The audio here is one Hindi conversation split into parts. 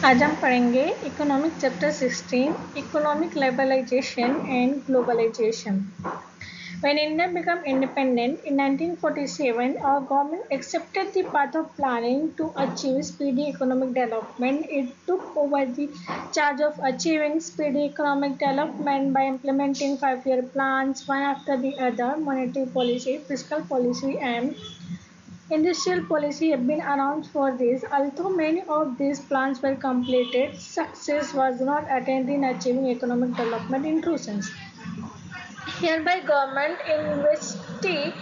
आज हम पढ़ेंगे economic chapter 16 economic liberalisation and globalisation. When India became independent in 1947, our government accepted the path of planning to achieve speedy economic development. It took over the charge of achieving speedy economic development by implementing 5-year plans, one after the other. Monetary policy, fiscal policy, and industrial policy have been announced for this. Although many of these plans were completed, success was not attained in achieving economic development in true sense. Hereby, government investigated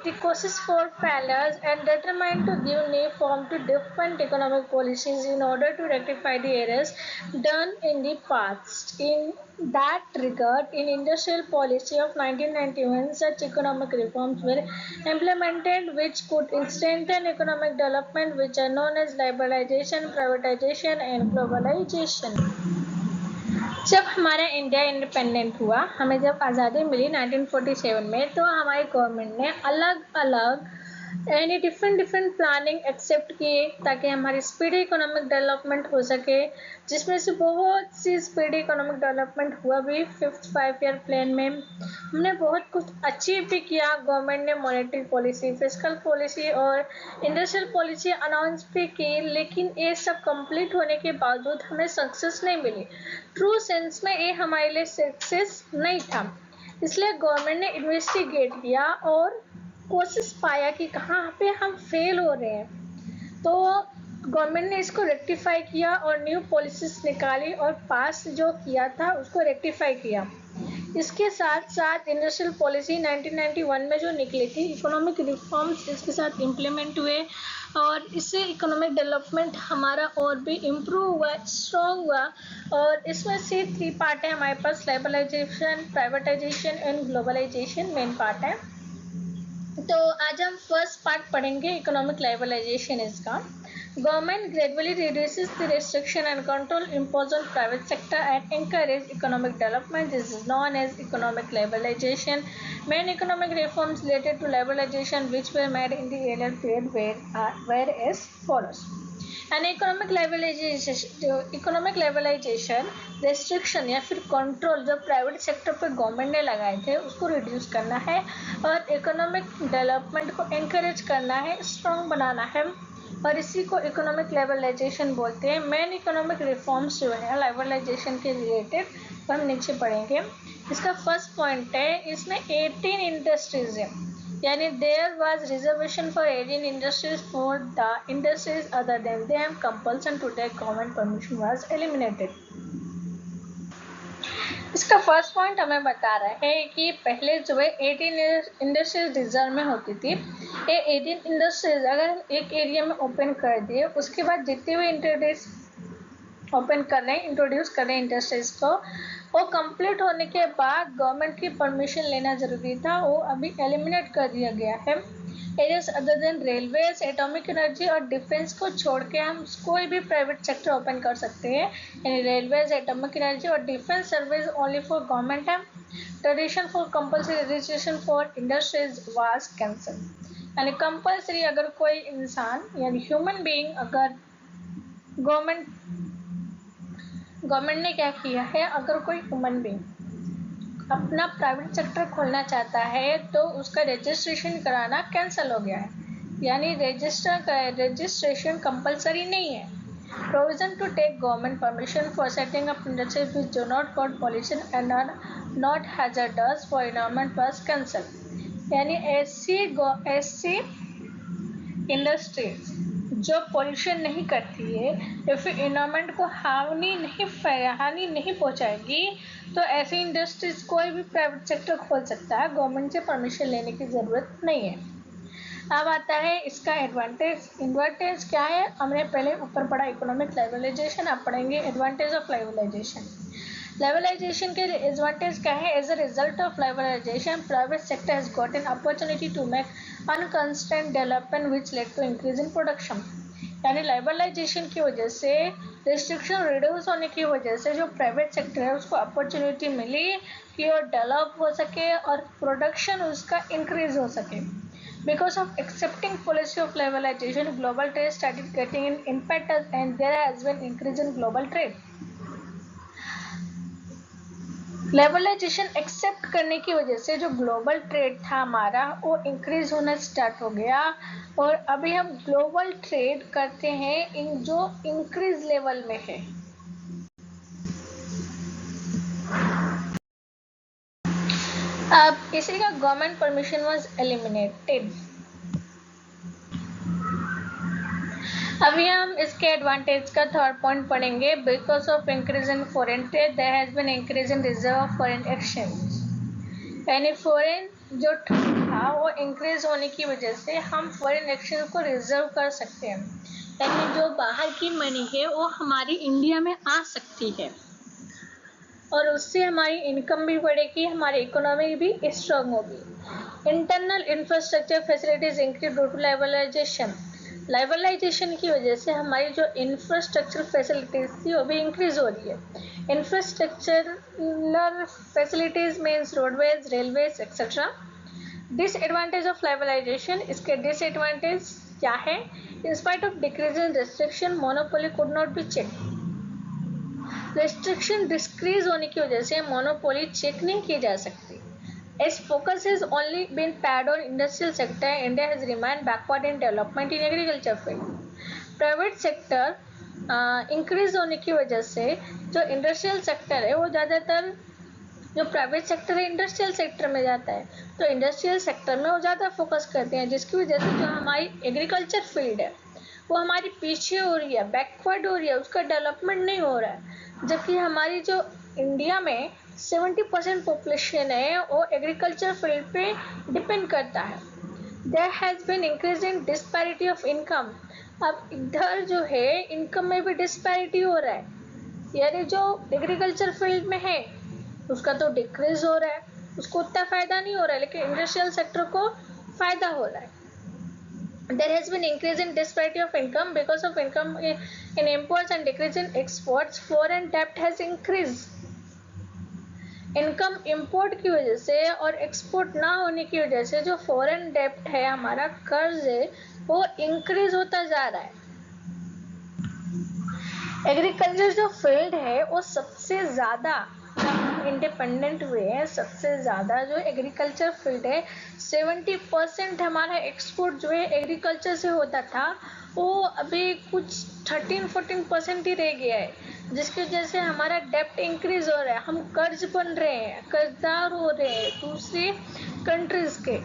the causes for failures and determined to give new form to different economic policies in order to rectify the errors done in the past. In that regard, in industrial policy of 1991, such economic reforms were implemented which could strengthen economic development, which are known as liberalization, privatization, and globalization. जब हमारा इंडिया इंडिपेंडेंट हुआ, हमें जब आज़ादी मिली 1947 में, तो हमारी गवर्नमेंट ने अलग अलग यानी डिफरेंट प्लानिंग एक्सेप्ट किए ताकि हमारी स्पीडी इकोनॉमिक डेवलपमेंट हो सके, जिसमें से बहुत सी स्पीडी इकोनॉमिक डेवलपमेंट हुआ भी। 5th 5-year प्लान में हमने बहुत कुछ अचीव भी किया। गवर्नमेंट ने मॉनेटरी पॉलिसी, फिस्कल पॉलिसी और इंडस्ट्रियल पॉलिसी अनाउंस भी की, लेकिन ये सब कंप्लीट होने के बावजूद हमें सक्सेस नहीं मिली। ट्रू सेंस में ये हमारे लिए सक्सेस नहीं था। इसलिए गवर्नमेंट ने इन्वेस्टिगेट किया और कोशिश पाया कि कहाँ पे हम फेल हो रहे हैं, तो गवर्नमेंट ने इसको रेक्टिफाई किया और न्यू पॉलिसीज निकाली और पास जो किया था उसको रेक्टिफाई किया। इसके साथ साथ इंडस्ट्रियल पॉलिसी 1991 में जो निकली थी, इकोनॉमिक रिफॉर्म्स इसके साथ इम्प्लीमेंट हुए और इससे इकोनॉमिक डेवलपमेंट हमारा और भी इम्प्रूव हुआ, स्ट्रॉन्ग हुआ। और इसमें से 3 पार्ट है हमारे पास, liberalisation, privatisation and globalisation main part है। तो आज हम फर्स्ट पार्ट पढ़ेंगे इकोनॉमिक लिबरलाइजेशन इसका। Government gradually reduces the restriction and control imposed on private sector and encourage economic development. This is known as economic liberalization. Main economic reforms related to liberalization which were made in the earlier period were as follows. And economic liberalization restriction या फिर कंट्रोल जो प्राइवेट सेक्टर पर गवर्नमेंट ने लगाए थे उसको रिड्यूस करना है और इकोनॉमिक डेवलपमेंट को एनकरेज करना है, स्ट्रॉन्ग बनाना है, और इसी को इकोनॉमिक लिबरलाइजेशन बोलते हैं। मेन इकोनॉमिक रिफॉर्म्स जो है लिबरलाइजेशन के रिलेटेड हम नीचे पढ़ेंगे। इसका फर्स्ट पॉइंट है, इसमें 18 इंडस्ट्रीज है, यानी there was reservation for 18 industries for the industries other than them, compulsion to take government permission was eliminated. इसका फर्स्ट पॉइंट हमें बता रहा है कि पहले जो है 18 इंडस्ट्रीज रिजर्व में होती थी। ये 18 इंडस्ट्रीज अगर एक एरिया में ओपन कर दिए, उसके बाद जितने भी इंट्रोड्यूस कर रहे हैं इंडस्ट्रीज को, वो कंप्लीट होने के बाद गवर्नमेंट की परमिशन लेना ज़रूरी था, वो अभी एलिमिनेट कर दिया गया है। Areas other than railways, atomic energy और डिफेंस को छोड़ के हम कोई भी प्राइवेट सेक्टर ओपन कर सकते हैं, यानी रेलवेज, एटॉमिक एनर्जी और defence service only for government है। Tradition for compulsory registration for industries was cancel, यानी कंपल्सरी अगर कोई इंसान यानी ह्यूमन बीइंग अगर गवर्नमेंट ने क्या किया है, अगर कोई ह्यूमन बीइंग अपना प्राइवेट सेक्टर खोलना चाहता है तो उसका रजिस्ट्रेशन कराना कैंसिल हो गया है, यानी रजिस्ट्रेशन कंपलसरी नहीं है। Provision to take government permission for setting up industries which do not cause pollution and are not hazardous for environment was cancel, यानी ऐसी इंडस्ट्रीज जो पॉल्यूशन नहीं करती है या फिर एनवायरनमेंट को हानि नहीं पहुंचाएगी, तो ऐसी इंडस्ट्रीज कोई भी प्राइवेट सेक्टर खोल सकता है, गवर्नमेंट से परमिशन लेने की ज़रूरत नहीं है। अब आता है इसका एडवांटेज क्या है। हमने पहले ऊपर पढ़ा इकोनॉमिक लिबरलाइजेशन, अब पढ़ेंगे एडवांटेज ऑफ लिबरलाइजेशन। लिबरलाइजेशन के एडवांटेज क्या है। As a result of liberalisation, private sector has got an opportunity to make unconstrained development which led to increase in production, यानी लिबरलाइजेशन की वजह से, रिस्ट्रिक्शन रिड्यूस होने की वजह से जो प्राइवेट सेक्टर है उसको अपॉर्चुनिटी मिली कि वो डेवलप हो सके और प्रोडक्शन उसका इंक्रीज हो सके। Because of accepting policy of liberalization, global trade started getting an impetus and there has been increase in global trade. लेवलाइजेशन एक्सेप्ट करने की वजह से जो ग्लोबल ट्रेड था हमारा वो इंक्रीज होना स्टार्ट हो गया और अभी हम ग्लोबल ट्रेड करते हैं इन जो इंक्रीज लेवल में है. अब इसी का गवर्नमेंट परमिशन वाज एलिमिनेटेड. अभी हम इसके एडवांटेज का थर्ड पॉइंट पढ़ेंगे. Because of increase in foreign trade there has been increase in reserve of foreign exchange. यानी फॉरेन जो था वो इंक्रीज होने की वजह से हम फॉरेन एक्सचेंज को रिजर्व कर सकते हैं. यानी जो बाहर की मनी है वो हमारी इंडिया में आ सकती है और उससे हमारी इनकम भी बढ़ेगी, हमारी इकोनॉमी भी स्ट्रांग होगी. Internal infrastructure facilities increase due to liberalisation. Liberalisation की वजह से हमारी जो इंफ्रास्ट्रक्चर फैसिलिटीज थी वो भी इंक्रीज हो रही है. Infrastructural facilities means roadways, railways etcetera. Disadvantage of liberalisation. इसके डिसएडवांटेज क्या है? In spite of decrease in restriction monopoly could not be check. Restriction decrease होने की वजह से मोनोपोली चेक नहीं की जा सकती. As focus has only been paid on industrial sector, India has remained backward in development in agriculture field. Private sector increase होने की वजह से जो इंडस्ट्रियल सेक्टर है वो ज़्यादातर जो प्राइवेट सेक्टर है इंडस्ट्रियल सेक्टर में जाता है, तो इंडस्ट्रियल सेक्टर में वो ज़्यादा फोकस करते हैं, जिसकी वजह से जो हमारी एग्रीकल्चर फील्ड है वो हमारी पीछे हो रही है, बैकवर्ड हो रही है, उसका डेवलपमेंट नहीं हो रहा है. जबकि हमारी जो इंडिया में 70% पॉपुलेशन है वो एग्रीकल्चर फील्ड पे डिपेंड करता है. There has been increase in disparity of income. अब इधर जो है इनकम में भी डिस्पैरिटी हो रहा है. यानी जो एग्रीकल्चर फील्ड में है उसका तो डिक्रीज हो रहा है, उसको उतना फ़ायदा नहीं हो रहा है, लेकिन इंडस्ट्रियल सेक्टर को फ़ायदा हो रहा है. There has been increase in disparity of income because of income in imports and decrease in exports. Foreign debt has increased. Income import की वजह से और एक्सपोर्ट ना होने की वजह से जो फॉरेन डेप्ट है हमारा कर्ज है वो इंक्रीज होता जा रहा है. एग्रीकल्चर जो फील्ड है वो सबसे ज़्यादा इंडिपेंडेंट हुए हैं, सबसे ज़्यादा जो एग्रीकल्चर फील्ड है 70% हमारा एक्सपोर्ट जो है एग्रीकल्चर से होता था वो अभी कुछ 13-14% ही रह गया है, जिसकी वजह से हमारा डेप्ट इंक्रीज हो रहा है. हम कर्ज बन रहे हैं, कर्जदार हो रहे हैं दूसरी कंट्रीज के.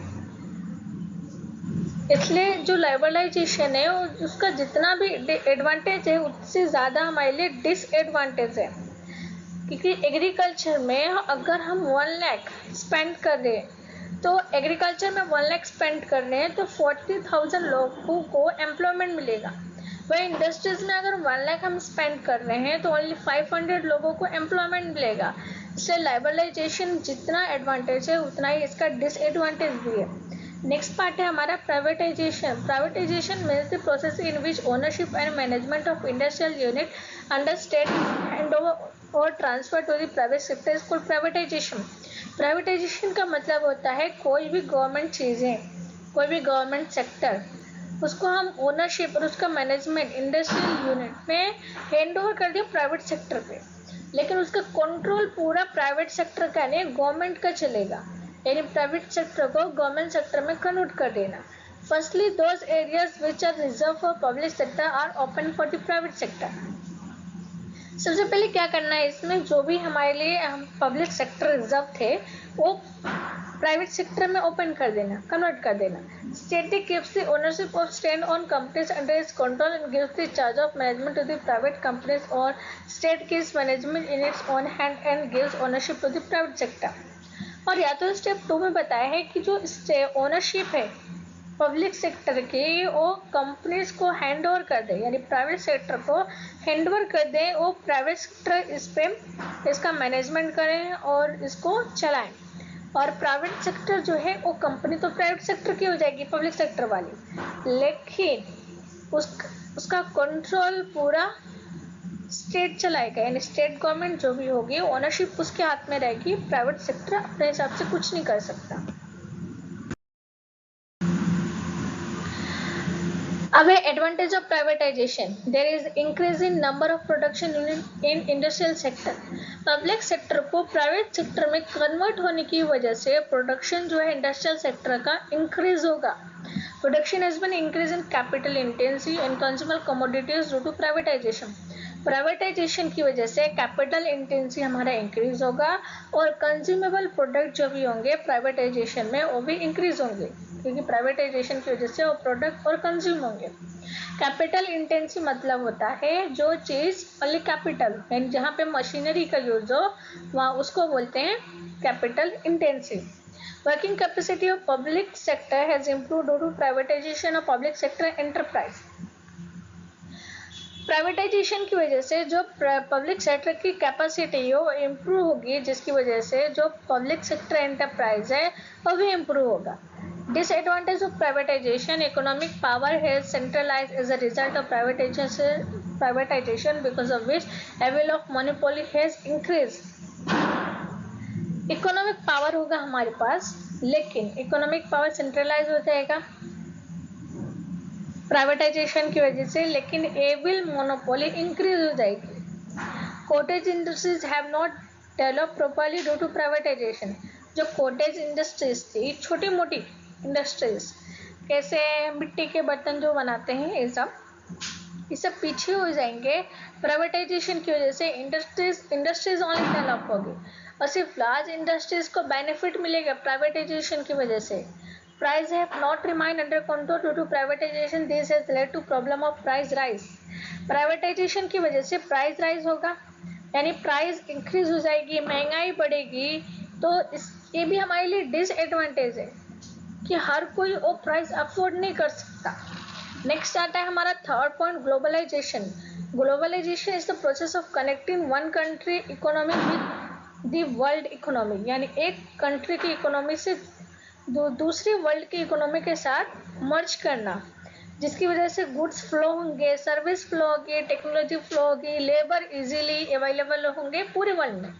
इसलिए जो लिबरलाइजेशन है उसका जितना भी एडवांटेज है उससे ज़्यादा हमारे लिए डिसएडवांटेज है. क्योंकि एग्रीकल्चर में अगर हम 1 लाख स्पेंड कर रहे हैं तो एग्रीकल्चर में 1 लाख स्पेंड कर रहे हैं तो 40,000 लोगों को एम्प्लॉयमेंट मिलेगा. वही इंडस्ट्रीज में अगर 1 लाख हम स्पेंड कर रहे हैं तो ओनली 500 लोगों को एम्प्लॉयमेंट मिलेगा. इसलिए लिबरलाइजेशन जितना एडवांटेज है उतना ही इसका डिसएडवांटेज भी है. नेक्स्ट पार्ट है हमारा privatisation. Privatisation means the process in which ownership and management of industrial unit under state hand over और transfer to the private sector is called privatisation. Privatisation का मतलब होता है कोई भी गवर्नमेंट चीज़ें, कोई भी गवर्नमेंट सेक्टर उसको हम ओनरशिप और उसका मैनेजमेंट इंडस्ट्रियल यूनिट में हैंड ओवर कर दिया प्राइवेट सेक्टर पे, लेकिन उसका कंट्रोल पूरा प्राइवेट सेक्टर का नहीं गवर्नमेंट का चलेगा. यानी प्राइवेट सेक्टर को गवर्नमेंट सेक्टर में कन्वर्ट कर देना. Firstly those areas which are reserve for public sector are open for the private sector. सबसे पहले क्या करना है इसमें, जो भी हमारे लिए पब्लिक सेक्टर रिजर्व थे वो प्राइवेट सेक्टर में ओपन कर देना, कन्वर्ट कर देना. State keeps the ownership of stand on companies under its control and gives the charge of management to the private companies और state keeps management in its own hand and gives ownership to the private sector. और या तो स्टेप 2 में बताया है कि जो ओनरशिप है पब्लिक सेक्टर की वो कंपनीज को हैंड ओवर कर दे, यानी प्राइवेट सेक्टर को हैंड ओवर कर दे, वो प्राइवेट सेक्टर इस पे इसका मैनेजमेंट करें और इसको चलाएं. और प्राइवेट सेक्टर जो है वो कंपनी तो प्राइवेट सेक्टर की हो जाएगी पब्लिक सेक्टर वाली, लेकिन उसका कंट्रोल पूरा स्टेट चलाएगा. यानी स्टेट गवर्नमेंट जो भी होगी ओनरशिप उसके हाथ में रहेगी, प्राइवेट सेक्टर अपने हिसाब से कुछ नहीं कर सकता. अब है advantage of privatisation. There is increase in number of production unit in industrial sector. Public sector को प्राइवेट सेक्टर में कन्वर्ट होने की वजह से प्रोडक्शन जो है इंडस्ट्रियल सेक्टर का इंक्रीज होगा. Production has been increase in capital intensive and consumer commodities due to privatisation. Privatisation की वजह से कैपिटल इंटेंसिव हमारा इंक्रीज होगा और कंज्यूमेबल प्रोडक्ट जो भी होंगे प्राइवेटाइजेशन में वो भी इंक्रीज होंगे, क्योंकि प्राइवेटाइजेशन की वजह से वो प्रोडक्ट और कंज्यूम होंगे. कैपिटल इंटेंसिव मतलब होता है जो चीज़ ओनली कैपिटल यानी जहाँ पे मशीनरी का यूज हो वहाँ उसको बोलते हैं capital intensive. Working capacity of public sector has improved due to privatisation of public sector enterprise. Privatisation की वजह से जो पब्लिक सेक्टर की कैपेसिटी हो इम्प्रूव होगी, जिसकी वजह से जो पब्लिक सेक्टर एंटरप्राइज है वो भी इम्प्रूव होगा. Disadvantage of privatization: economic power has centralized as a result of privatization, because of which level of monopoly has increased. Economic power होगा हमारे पास, लेकिन इकोनॉमिक पावर सेंट्रलाइज हो जाएगा प्राइवेटाइजेशन की वजह से, लेकिन एविल मोनोपोली इंक्रीज हो जाएगी. Cottage industries have not develop properly due to privatisation. जो कॉटेज इंडस्ट्रीज थी, छोटी मोटी इंडस्ट्रीज, कैसे मिट्टी के बर्तन जो बनाते हैं ये सब पीछे हो जाएंगे प्राइवेटाइजेशन की वजह से. इंडस्ट्रीज ओनली डेवलप होगी और सिर्फ लार्ज इंडस्ट्रीज को बेनिफिट मिलेगा प्राइवेटाइजेशन की वजह से. Price have not remain under control due to privatisation. This has led to problem of price rise. Privatisation की वजह से प्राइस राइज होगा, यानी प्राइस इंक्रीज हो जाएगी, महंगाई बढ़ेगी. तो ये भी हमारे लिए डिसएडवांटेज है कि हर कोई वो प्राइस अफोर्ड नहीं कर सकता. नेक्स्ट आता है हमारा third point, globalisation. Globalisation is the process of connecting one country economy with the world economy. यानी एक कंट्री की इकोनॉमी से दूसरी वर्ल्ड की इकोनॉमी के साथ मर्ज करना, जिसकी वजह से गुड्स फ्लो होंगे, सर्विस फ्लो होगी, टेक्नोलॉजी फ्लो होगी, लेबर इजीली अवेलेबल होंगे पूरे वर्ल्ड में.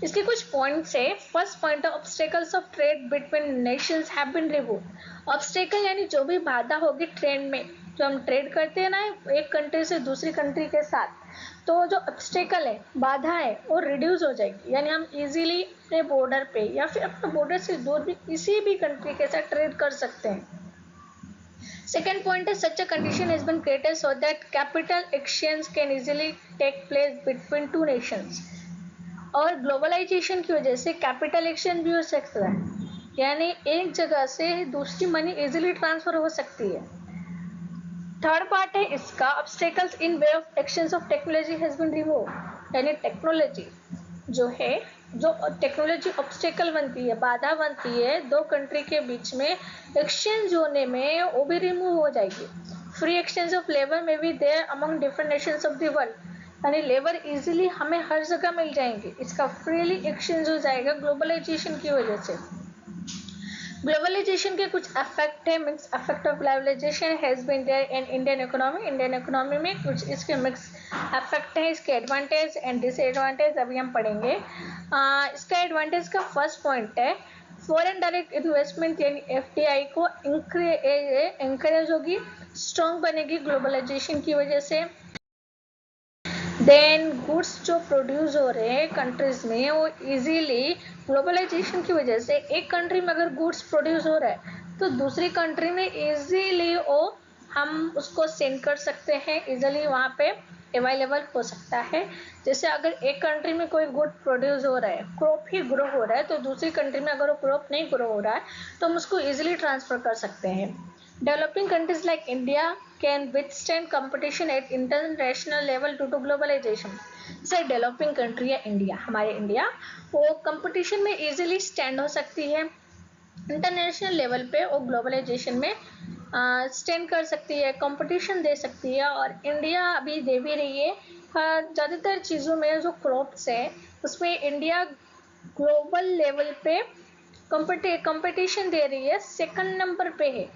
इसके कुछ पॉइंट्स है. First point, obstacles of trade between nations have been removed. Obstacle यानी जो भी बाधा होगी ट्रेड में, जो हम ट्रेड करते हैं ना एक कंट्री से दूसरी कंट्री के साथ, तो जो ऑब्स्टेकल है, बाधा है, वो रिड्यूस हो जाएगी. यानी हम इजीली अपने बॉर्डर पे या फिर अपने बॉर्डर से दूर भी किसी भी कंट्री के साथ ट्रेड कर सकते हैं. सेकेंड पॉइंट है, such a condition has been created so that capital exchange can easily take place between two nations. और ग्लोबलाइजेशन की वजह से कैपिटल एक्सचेंज भी हो सकता है, यानी एक जगह से दूसरी मनी इजीली ट्रांसफर हो सकती है. थर्ड पार्ट है इसका, obstacles in way of exchange of technology has been remove. यानी टेक्नोलॉजी जो है, जो टेक्नोलॉजी ऑब्स्टेकल बनती है, बाधा बनती है दो कंट्री के बीच में एक्सचेंज होने में, वो भी रिमूव हो जाएगी. फ्री एक्सचेंज ऑफ लेबर में भी there among different nations of the world. यानी लेबर इजीली हमें हर जगह मिल जाएंगे, इसका फ्रीली एक्सचेंज हो जाएगा ग्लोबलाइजेशन की वजह से. ग्लोबलाइजेशन के कुछ इफेक्ट है. Mix effect of globalisation has been there in Indian economy. Indian economy में कुछ इसके मिक्स इफेक्ट है, इसके एडवांटेज एंड डिसएडवांटेज अभी हम पढ़ेंगे. इसका एडवांटेज का फर्स्ट पॉइंट है, फॉरेन डायरेक्ट इन्वेस्टमेंट यानी एफडीआई को इंकरेज होगी, स्ट्रॉन्ग बनेगी ग्लोबलाइजेशन की वजह से. देन गुड्स जो प्रोड्यूस हो रहे हैं कंट्रीज में, वो इजीली ग्लोबलाइजेशन की वजह से, एक कंट्री में अगर गुड्स प्रोड्यूस हो रहा है तो दूसरी कंट्री में इजीली वो हम उसको सेंड कर सकते हैं, इजीली वहाँ पे अवेलेबल हो सकता है. जैसे अगर एक कंट्री में कोई गुड प्रोड्यूस हो रहा है, क्रॉप ही ग्रो हो रहा है, तो दूसरी कंट्री में अगर वो क्रॉप नहीं ग्रो हो रहा है तो हम उसको इजीली ट्रांसफर कर सकते हैं. Developing countries like India can withstand competition at international level due to globalization. जैसे डेवलपिंग कंट्री है इंडिया, हमारे इंडिया, वो कंपटीशन में इजीली स्टैंड हो सकती है इंटरनेशनल लेवल पे, वो ग्लोबलाइजेशन में स्टैंड कर सकती है, कंपटीशन दे सकती है. और इंडिया अभी दे भी रही है ज़्यादातर चीज़ों में. जो क्रॉप्स है उसमें इंडिया ग्लोबल लेवल पे कंपटीशन दे रही है, सेकंड नंबर पे है.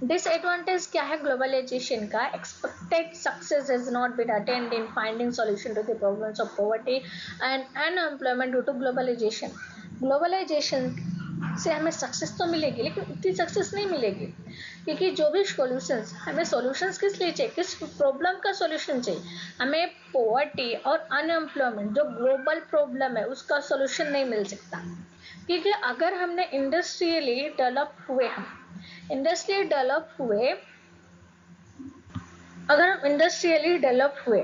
डिसएडवांटेज क्या है ग्लोबलाइजेशन का? Expected success has not been attained in finding solution to the problems of poverty and unemployment due to globalisation. Globalisation से हमें सक्सेस तो मिलेगी, लेकिन उतनी सक्सेस नहीं मिलेगी. क्योंकि जो भी सॉल्यूशंस, हमें सॉल्यूशंस किस लिए चाहिए, किस प्रॉब्लम का सॉल्यूशन चाहिए, हमें पॉवर्टी और अनएम्प्लॉयमेंट जो ग्लोबल प्रॉब्लम है उसका सॉल्यूशन नहीं मिल सकता। क्योंकि अगर हमने इंडस्ट्रियली डेवलप हुए, हम इंडस्ट्रियली डेवलप हुए अगर हम इंडस्ट्रियली डेवलप हुए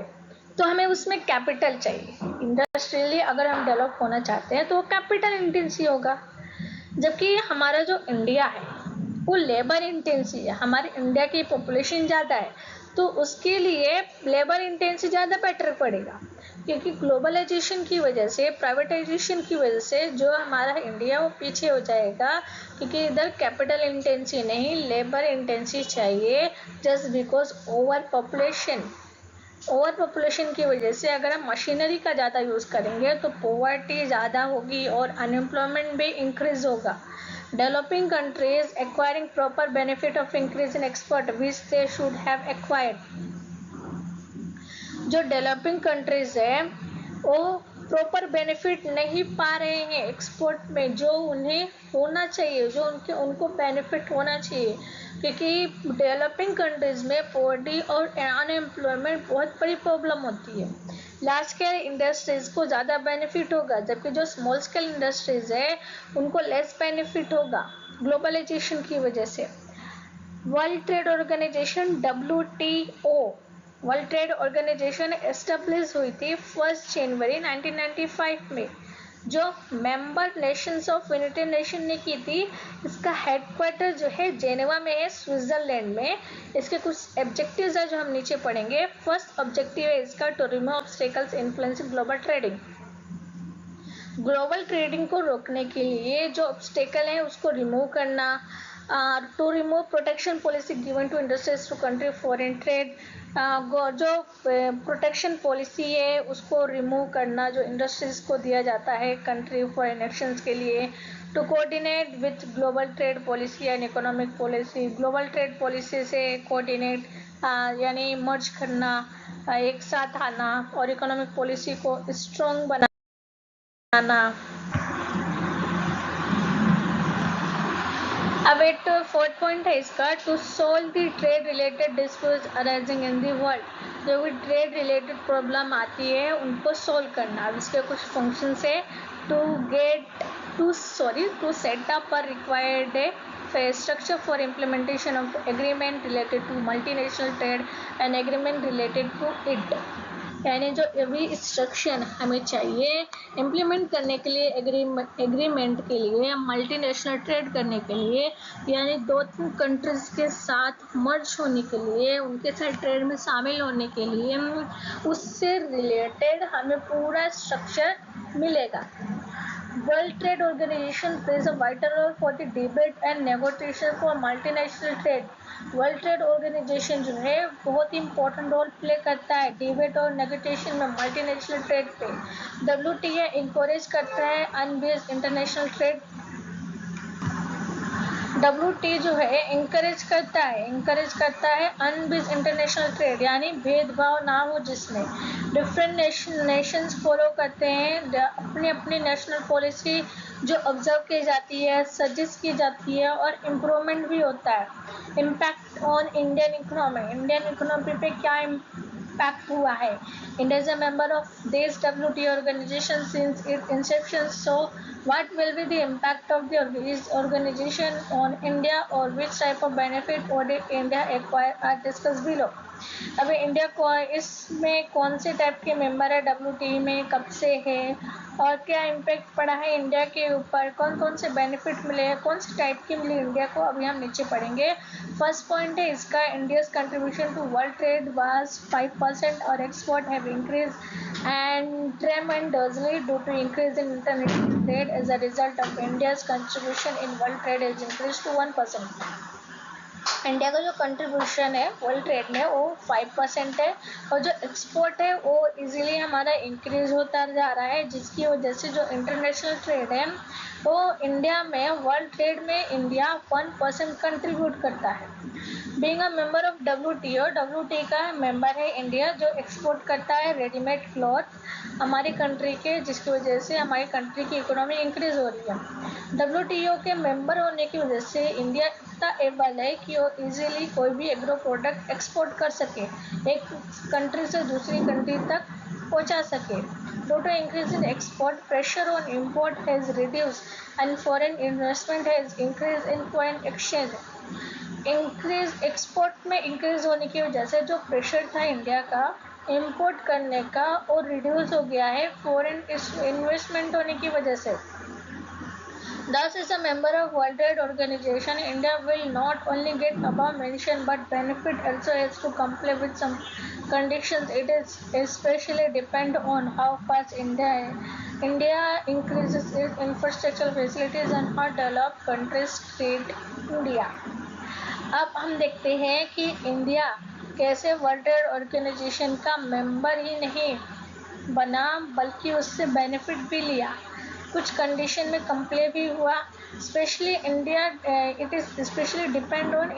तो हमें उसमें कैपिटल चाहिए। इंडस्ट्रियली अगर हम डेवलप होना चाहते हैं तो कैपिटल इंटेंसिव होगा, जबकि हमारा जो इंडिया है वो लेबर इंटेंसिव है। हमारे इंडिया की पॉपुलेशन ज़्यादा है तो उसके लिए लेबर इंटेंसिव ज़्यादा बेटर पड़ेगा, क्योंकि ग्लोबलाइजेशन की वजह से, प्राइवेटाइजेशन की वजह से जो हमारा इंडिया वो पीछे हो जाएगा, क्योंकि इधर कैपिटल इंटेंसिव नहीं लेबर इंटेंसिव चाहिए। जस्ट बिकॉज ओवर पॉपुलेशन की वजह से अगर हम मशीनरी का ज़्यादा यूज़ करेंगे तो पॉवर्टी ज़्यादा होगी और अनएम्प्लॉयमेंट भी इंक्रीज होगा। Developing countries acquiring proper benefit of increase in export which they should have acquired. जो डेवलपिंग कंट्रीज है वो प्रॉपर बेनिफिट नहीं पा रहे हैं एक्सपोर्ट में, जो उन्हें होना चाहिए, जो उनको बेनिफिट होना चाहिए, क्योंकि डेवलपिंग कंट्रीज में पॉवर्टी और अनएम्प्लॉयमेंट बहुत बड़ी प्रॉब्लम होती है। लार्ज स्केल इंडस्ट्रीज को ज़्यादा बेनिफिट होगा, जबकि जो स्मॉल स्केल इंडस्ट्रीज है उनको लेस बेनिफिट होगा ग्लोबलाइजेशन की वजह से। World trade organisation WTO, world trade organisation establish हुई थी 1 जनवरी 1995 में, जो member nations of United Nation ने की थी। इसका हेडक्वार्टर जो है जेनेवा में है, स्विट्जरलैंड में। इसके कुछ ऑब्जेक्टिव्स है जो हम नीचे पढ़ेंगे। फर्स्ट ऑब्जेक्टिव है इसका to remove obstacles influencing global trading. Global trading को रोकने के लिए जो ऑब्स्टेकल है उसको रिमूव करना। To remove protection policy given to industries to country foreign trade, जो प्रोटेक्शन पॉलिसी है उसको रिमूव करना जो इंडस्ट्रीज को दिया जाता है कंट्री फॉरेन एक्शंस के लिए। To coordinate with global trade policy and economic policy, global trade policy से कोऑर्डिनेट यानी मर्ज करना, एक साथ आना और इकोनॉमिक पॉलिसी को स्ट्रॉन्ग बनाना। अब एक फोर्थ पॉइंट है इसका, to solve the trade related disputes arising in the world. जो भी ट्रेड रिलेटेड प्रॉब्लम आती है उनको सोल्व करना। अब इसके कुछ फंक्शंस है। टू सेट अप पर required structure for implementation of agreement related to multinational trade and agreement related to it, यानी जो अभी इंस्ट्रक्शन हमें चाहिए इम्प्लीमेंट करने के लिए एग्रीमेंट के लिए, मल्टीनेशनल ट्रेड करने के लिए, यानी 2-3 कंट्रीज के साथ मर्ज होने के लिए, उनके साथ ट्रेड में शामिल होने के लिए, उससे रिलेटेड हमें पूरा स्ट्रक्चर मिलेगा। World Trade Organization plays a vital role for the debate and negotiation for multinational trade. World trade organisation जो है बहुत ही इंपॉर्टेंट रोल प्ले करता है डिबेट और नेगोशिएशन में मल्टीनेशनल ट्रेड पे। WTO इंकरेज करता है अनबेस्ड इंटरनेशनल ट्रेड। WTO जो है इंकरेज करता है अनबेस्ड इंटरनेशनल ट्रेड, यानी भेदभाव ना हो जिसमें डिफरेंट नेशंस फॉलो करते हैं अपनी अपनी नेशनल पॉलिसी जो ऑब्जर्व की जाती है, सजेस्ट की जाती है और इम्प्रूवमेंट भी होता है। इम्पैक्ट ऑन इंडियन इकोनॉमी पे क्या इम्पैक्ट हुआ है। India is a member of this WTO organisation since its inception, so what will be the impact of the organization on India or which type of benefit would India acquire are discussed below। अभी इंडिया को इसमें कौन से टाइप के मेंबर है WTO में, कब से है और क्या इम्पैक्ट पड़ा है इंडिया के ऊपर, कौन कौन से बेनिफिट मिले हैं, कौन से टाइप के मिले इंडिया को, अभी हम नीचे पढ़ेंगे। फर्स्ट पॉइंट है इसका, India's contribution to world trade was 5% और export have increase and tremendously due to increase in international trade. As a result of India's contribution in world trade has increased to 1%। India का जो कंट्रीब्यूशन है वर्ल्ड ट्रेड में वो 5% है और जो एक्सपोर्ट है वो इजीली हमारा इंक्रीज होता जा रहा है, जिसकी वजह से जो इंटरनेशनल ट्रेड है वो इंडिया में, वर्ल्ड ट्रेड में इंडिया 1% कंट्रीब्यूट करता है। Being a member of WTO का मेंबर है इंडिया, जो एक्सपोर्ट करता है रेडीमेड क्लॉथ हमारी कंट्री के, जिसकी वजह से हमारी कंट्री की इकोनॉमी इंक्रीज हो रही है। WTO के मेंबर होने की वजह से इंडिया इतना एबल है कि वो इजीली कोई भी एग्रो प्रोडक्ट एक्सपोर्ट कर सके, एक कंट्री से दूसरी कंट्री तक पहुंचा सके. Due to increase in export, pressure on import has reduced and foreign investment has increased in foreign exchange. Increase export में इंक्रीज होने की वजह से जो प्रेशर था इंडिया का इंपोर्ट करने का और रिड्यूस हो गया है फॉरेन इन्वेस्टमेंट होने की वजह से. Thus, as a member of World Trade Organization, India will not only get above mentioned but benefit also has to comply with some conditions. It is especially depend on how fast India increases its infrastructure facilities and how developed countries treat India. अब हम देखते हैं कि इंडिया कैसे वर्ल्ड ट्रेड ऑर्गेनाइजेशन का मेंबर ही नहीं बना बल्कि उससे बेनिफिट भी लिया, कुछ कंडीशन में कंप्ले भी हुआ. Specially India it is specially depend on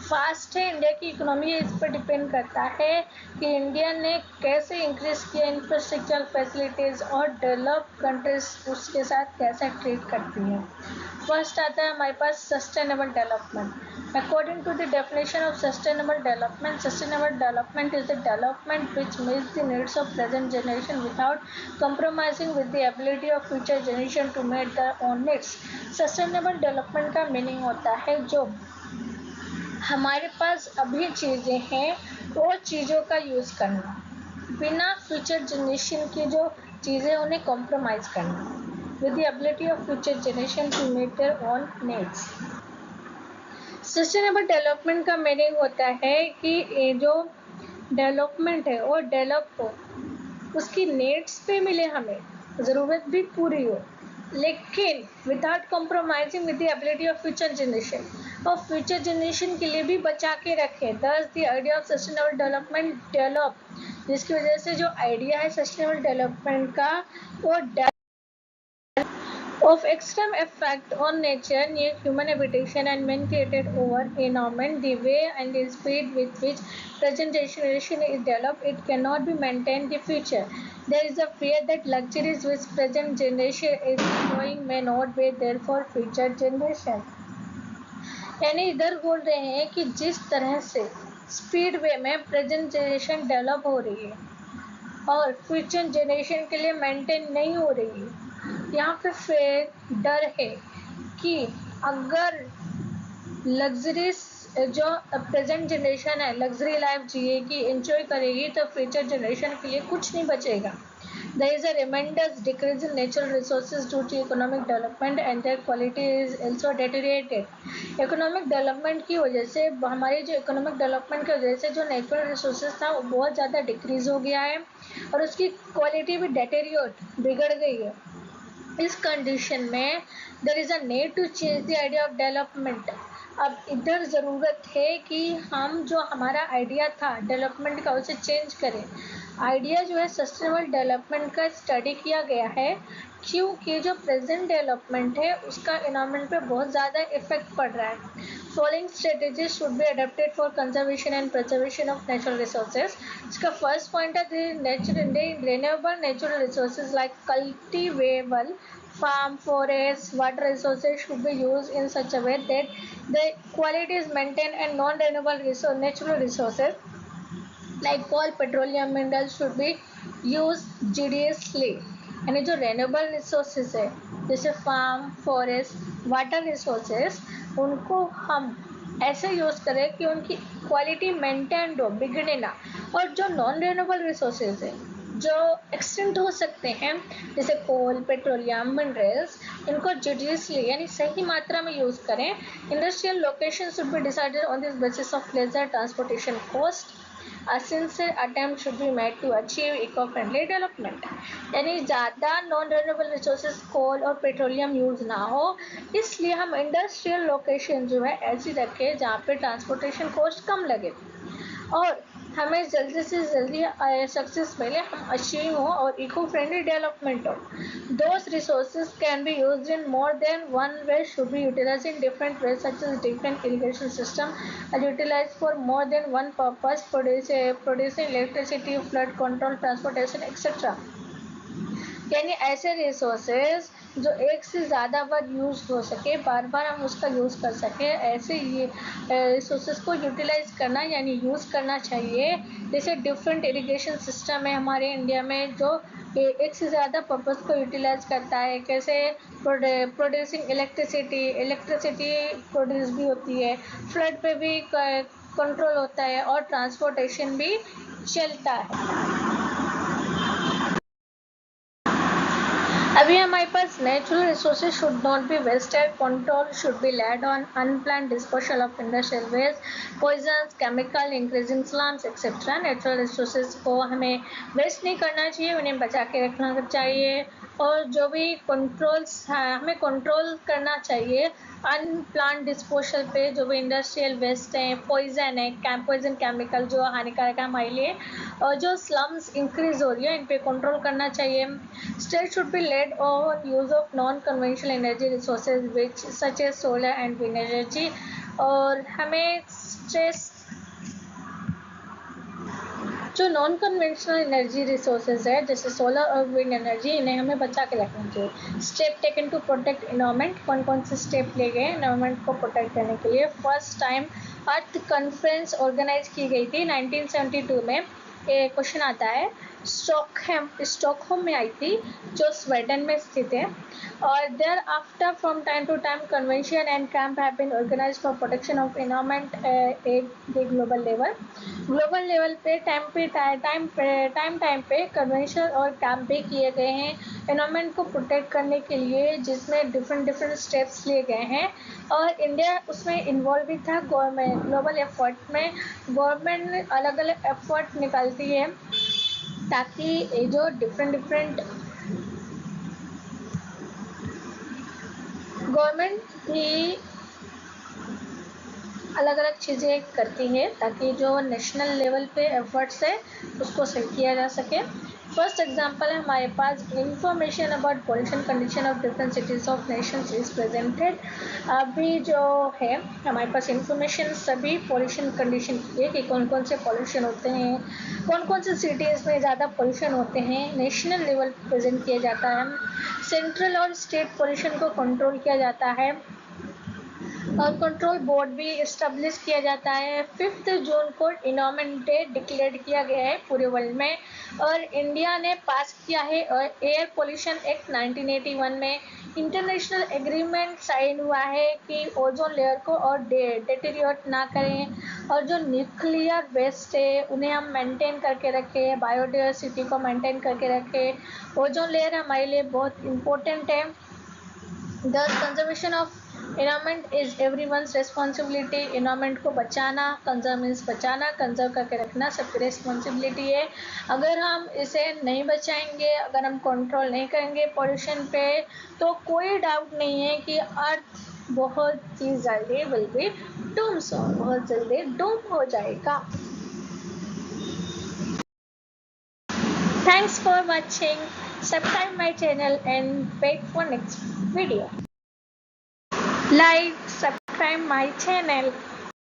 fast है इंडिया की इकोनॉमी, इस पर डिपेंड करता है कि इंडिया ने कैसे इंक्रीज किया इंफ्रास्ट्रक्चर फैसिलिटीज और डेवलप कंट्रीज उसके साथ कैसे ट्रीट करती है. फर्स्ट आता है हमारे पास sustainable development. According to the definition of sustainable development is the development which meets the needs of present generation without compromising with the ability of future generation to meet their own needs. Sustainable development का meaning होता है जो हमारे पास अभी चीज़ें हैं वो चीज़ों का यूज़ करना, बिना फ्यूचर जनरेशन की जो चीज़ें उन्हें कॉम्प्रोमाइज़ करना, with the ability of future generation to meet their own needs. Sustainable development का मीनिंग होता है कि ये जो डेवलपमेंट है वो डेवलप हो, उसकी नीड्स पे मिले, हमें ज़रूरत भी पूरी हो, लेकिन without compromising with the ability of future generation, और फ्यूचर जनरेशन के लिए भी बचा के रखें. दस the idea of sustainable development develop, जिसकी वजह से जो आइडिया है सस्टेनेबल डेवलपमेंट का वो of extreme effect on nature, near human habitation and man-created over environment, the way and the speed with which present generation is developed, it cannot be maintained in the future. There is a fear that luxuries which present generation is enjoying may not be there for future generation. यानी इधर बोल रहे हैं कि जिस तरह से स्पीड वे में प्रेजेंट जनरेशन डेवलप हो रही है और फ्यूचर जनरेशन के लिए मेंटेन नहीं हो रही है, यहाँ पे फिर डर है कि अगर लग्जरीज जो प्रेजेंट जनरेशन है लग्जरी लाइफ जिएगी, एंजॉय करेगी, तो फ्यूचर जनरेशन के लिए कुछ नहीं बचेगा. There is a tremendous decrease in natural resources due to economic development and their quality is also deteriorated. Economic development की वजह से हमारी जो इकोनॉमिक डेवलपमेंट की वजह से जो नेचुरल रिसोर्सेज था वो बहुत ज़्यादा डिक्रीज हो गया है और उसकी क्वालिटी भी डेटेरियोट बिगड़ गई है. इस कंडीशन में there is a need to change the idea of development. अब इधर ज़रूरत है कि हम जो हमारा आइडिया था डेवलपमेंट का उसे चेंज करें. आइडिया जो है सस्टेनेबल डेवलपमेंट का स्टडी किया गया है क्योंकि जो प्रेजेंट डेवलपमेंट है उसका एनवायरनमेंट पे बहुत ज़्यादा इफेक्ट पड़ रहा है. Following strategies should be adapted for conservation and preservation of natural resources. इसका फर्स्ट पॉइंट है renewable natural resources like cultivable farm, forests, water resources should be used in such a way that the quality is maintained and non-renewable natural resources like coal, petroleum, minerals should be used judiciously. यानी जो रेन्यूएबल रिसोर्सेज है जैसे फार्म, फॉरेस्ट, वाटर रिसोर्सेज, उनको हम ऐसे यूज़ करें कि उनकी क्वालिटी मेंटेन्ड हो, बिगड़े ना. और जो नॉन रेन्यूएबल रिसोर्सेज है जो एक्सटेंट हो सकते हैं जैसे कोल, पेट्रोलियम, मिनरल्स, इनको जुडिशियसली यानी सही मात्रा में यूज़ करें. Industrial location should be decided on this basis of lesser transportation cost. A sincere attempt should be made to achieve eco-friendly development. यानी ज़्यादा नॉन रेन्यूएबल रिसोर्सेज कोल और पेट्रोलियम यूज़ ना हो, इसलिए हम इंडस्ट्रियल लोकेशन जो है ऐसी रखें जहाँ पे ट्रांसपोर्टेशन कॉस्ट कम लगे और हमें जल्दी से जल्दी सक्सेस मिले, हम अचीव हो और इको फ्रेंडली डेवलपमेंट हो. Those resources can be used in more than one way, should be utilized in different ways such as different irrigation system are utilized for more than one purpose, producing electricity, flood control, transportation, etc. यानी ऐसे रिसोर्सेज जो एक से ज़्यादा बार यूज़ हो सके, बार बार हम उसका यूज़ कर सकें, ऐसे ये रिसोर्सेज को यूटिलाइज करना यानी यूज़ करना चाहिए। जैसे डिफरेंट इरिगेशन सिस्टम है हमारे इंडिया में जो एक से ज़्यादा पर्पज़ को यूटिलाइज करता है। कैसे प्रोड्यूसिंग इलेक्ट्रिसिटी प्रोड्यूस भी होती है, फ्लड पे भी कंट्रोल होता है और ट्रांसपोर्टेशन भी चलता है। अभी हमारे पास natural resources should not be wasted, control should be laid on unplanned disposal of industrial waste, poisons, chemical, increasing slums etcetera. Natural resources को हमें वेस्ट नहीं करना चाहिए, उन्हें बचा के रखना चाहिए और जो भी कंट्रोल्स हमें कंट्रोल करना चाहिए अनप्लान्ड डिस्पोजल पे। जो भी इंडस्ट्रियल वेस्ट है, पॉइजन है, पॉइजन केमिकल जो हानिकारक है हमारे लिए, और जो स्लम्स इंक्रीज हो रही है इन पे कंट्रोल करना चाहिए। State should be laid on use of non conventional energy resources which such as solar and wind energy. और हमें स्ट्रेस जो नॉन कन्वेंशनल एनर्जी रिसोर्सेज है जैसे सोलर और विंड एनर्जी, इन्हें हमें बचा के रखना चाहिए। Step taken to protect environment, कौन कौन से स्टेप लिए गए इन्वायरमेंट को प्रोटेक्ट करने के लिए। फर्स्ट टाइम अर्थ कॉन्फ्रेंस ऑर्गेनाइज की गई थी 1972 में। ये क्वेश्चन आता है, स्टॉकहोम में आई थी जो स्वीडन में स्थित है। और thereafter from time to time convention and camp have been organised for protection of environment at the global level पे टाइम पे कन्वेंशन और कैंप भी किए गए हैं एनवायरमेंट को प्रोटेक्ट करने के लिए, जिसमें डिफरेंट स्टेप्स लिए गए हैं और इंडिया उसमें इन्वॉल्व भी था। गवर्नमेंट ग्लोबल एफर्ट में गवर्नमेंट अलग अलग एफर्ट निकालती है ताकि जो डिफरेंट गवर्नमेंट भी अलग अलग चीज़ें करती है ताकि जो नेशनल लेवल पे एफर्ट्स है उसको सही किया जा सके। फर्स्ट एग्जांपल है हमारे पास information about pollution condition of different cities of nations is presented. अभी जो है हमारे पास इंफॉर्मेशन सभी पोल्यूशन कंडीशन की है कि कौन कौन से पोल्यूशन होते हैं, कौन कौन से सिटीज़ में ज़्यादा पोल्यूशन होते हैं, नेशनल लेवल प्रेजेंट किया जाता है। सेंट्रल और स्टेट पोल्यूशन को कंट्रोल किया जाता है और कंट्रोल बोर्ड भी इस्टेब्लिश किया जाता है। 5 जून को इन्वायरमेंट डे डिक्लेयर किया गया है पूरे वर्ल्ड में और इंडिया ने पास किया है एयर पोल्यूशन एक्ट 1981 में। इंटरनेशनल एग्रीमेंट साइन हुआ है कि ओजोन लेयर को और डिटेरियोरेट ना करें और जो न्यूक्लियर वेस्ट है उन्हें हम मेंटेन करके रखें, बायोडाइवर्सिटी को मेंटेन करके रखें। ओजोन लेयर हमारे लिए बहुत इम्पोर्टेंट है। The conservation of environment is everyone's responsibility. Environment को बचाना, कंजर्व मीन्स बचाना, कंजर्व करके रखना सबकी रिस्पॉन्सिबिलिटी है। अगर हम इसे नहीं बचाएंगे, अगर हम कंट्रोल नहीं करेंगे पोल्यूशन पे, तो कोई डाउट नहीं है कि अर्थ बहुत ही जल्दी विल बी डूम्सोन, बहुत जल्दी डूम हो जाएगा। Thanks for watching. Subscribe my channel and wait for next video. Like, subscribe my channel.